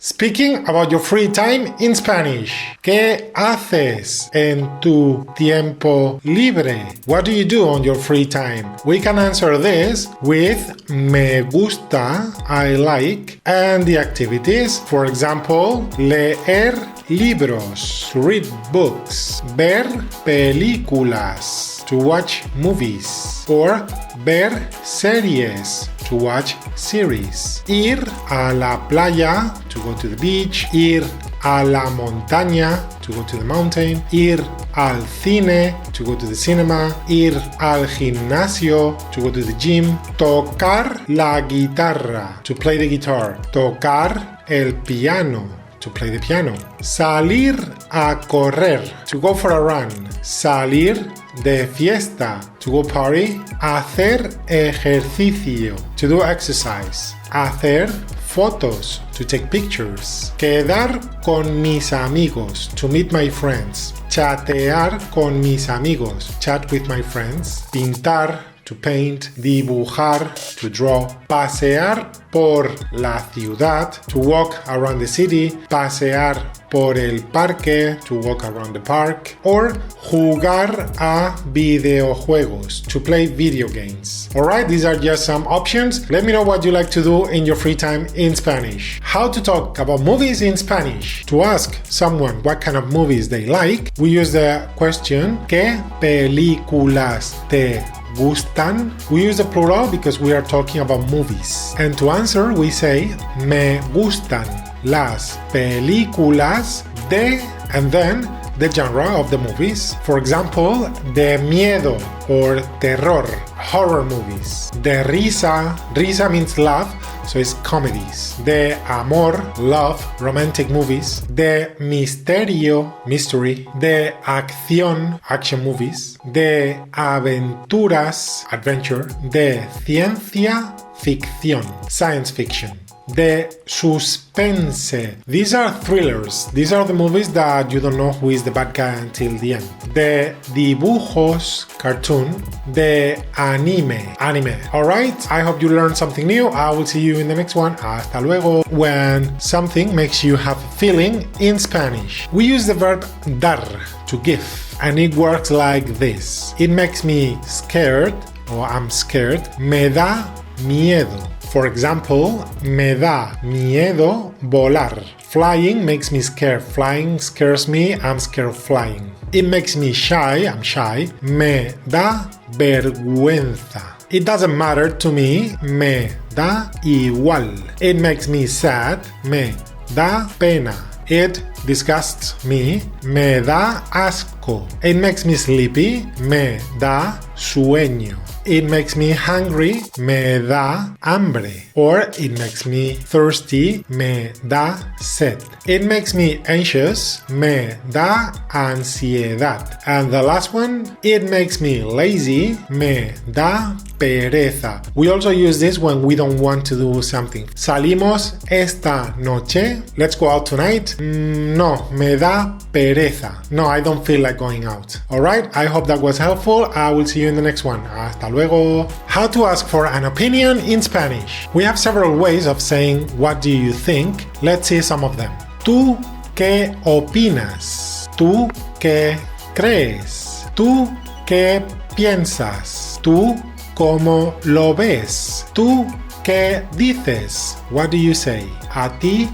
Speaking about your free time in Spanish. ¿Qué haces en tu tiempo libre? What do you do on your free time? We can answer this with me gusta, I like, and the activities. For example, leer libros, to read books, ver películas, to watch movies, or ver series, to watch series. Ir a la playa, to go to the beach. Ir a la montaña, to go to the mountain. Ir al cine, to go to the cinema. Ir al gimnasio, to go to the gym. Tocar la guitarra, to play the guitar. Tocar el piano, to play the piano. Salir a correr, to go for a run. Salir de fiesta, to go party. Hacer ejercicio, to do exercise. Hacer fotos, to take pictures. Quedar con mis amigos, to meet my friends. Chatear con mis amigos, chat with my friends. Pintar, to paint. Dibujar, to draw. Pasear por la ciudad, to walk around the city. Pasear por el parque, to walk around the park. Or jugar a videojuegos, to play video games. Alright, these are just some options. Let me know what you like to do in your free time in Spanish. How to talk about movies in Spanish. To ask someone what kind of movies they like, we use the question ¿Qué películas te gustan? We use the plural because we are talking about movies. And to answer, we say me gustan las películas de, and then the genre of the movies. For example, de miedo or terror, horror movies. De risa, risa means laugh, so it's comedies. De amor, love, romantic movies. De misterio, mystery. De acción, action movies. De aventuras, adventure. De ciencia ficción, science fiction. De suspense. These are thrillers. These are the movies that you don't know who is the bad guy until the end. De dibujos, cartoon. De anime, anime. Alright, I hope you learned something new. I will see you in the next one. Hasta luego. When something makes you have a feeling in Spanish, we use the verb dar, to give. And it works like this. It makes me scared, or I'm scared. Me da miedo. For example, me da miedo volar. Flying makes me scared. Flying scares me. I'm scared of flying. It makes me shy. I'm shy. Me da vergüenza. It doesn't matter to me. Me da igual. It makes me sad. Me da pena. It disgusts me. Me da asco. It makes me sleepy. Me da sueño. It makes me hungry, me da hambre. Or it makes me thirsty, me da sed. It makes me anxious, me da ansiedad. And the last one, it makes me lazy, me da pereza. We also use this when we don't want to do something. Salimos esta noche. Let's go out tonight. No, me da pereza. No, I don't feel like going out. Alright, I hope that was helpful. I will see you in the next one. Hasta luego. How to ask for an opinion in Spanish. We have several ways of saying what do you think. Let's see some of them. ¿Tú qué opinas? ¿Tú qué crees? ¿Tú qué piensas? ¿Tú cómo lo ves? ¿Tú qué dices? What do you say? ¿A ti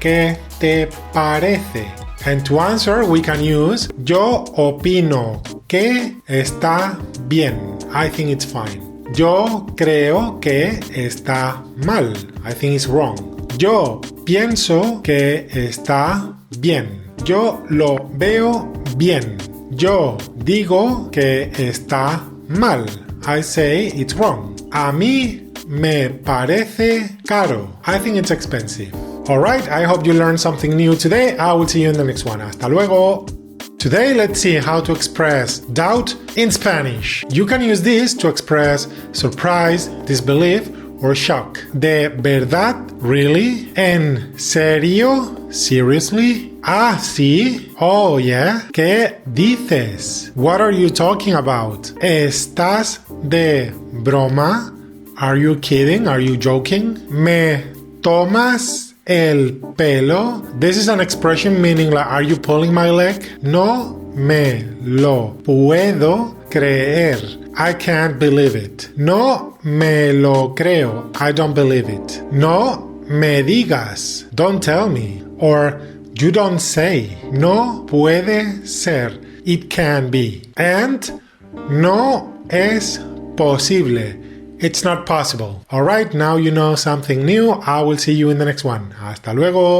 qué te parece? And to answer, we can use yo opino que está bien. I think it's fine. Yo creo que está mal. I think it's wrong. Yo pienso que está bien. Yo lo veo bien. Yo digo que está mal. I say it's wrong. A mí me parece caro. I think it's expensive. Alright, I hope you learned something new today. I will see you in the next one. Hasta luego. Today, let's see how to express doubt in Spanish. You can use this to express surprise, disbelief, or shock. ¿De verdad? Really? ¿En serio? Seriously? Ah, sí? Oh, yeah? ¿Qué dices? What are you talking about? ¿Estás de broma? Are you kidding? Are you joking? ¿Me tomas el pelo. This is an expression meaning like, are you pulling my leg? No me lo puedo creer. I can't believe it. No me lo creo. I don't believe it. No me digas. Don't tell me. Or you don't say. No puede ser. It can be. And no es posible. It's not possible. Alright, now you know something new. I will see you in the next one. Hasta luego.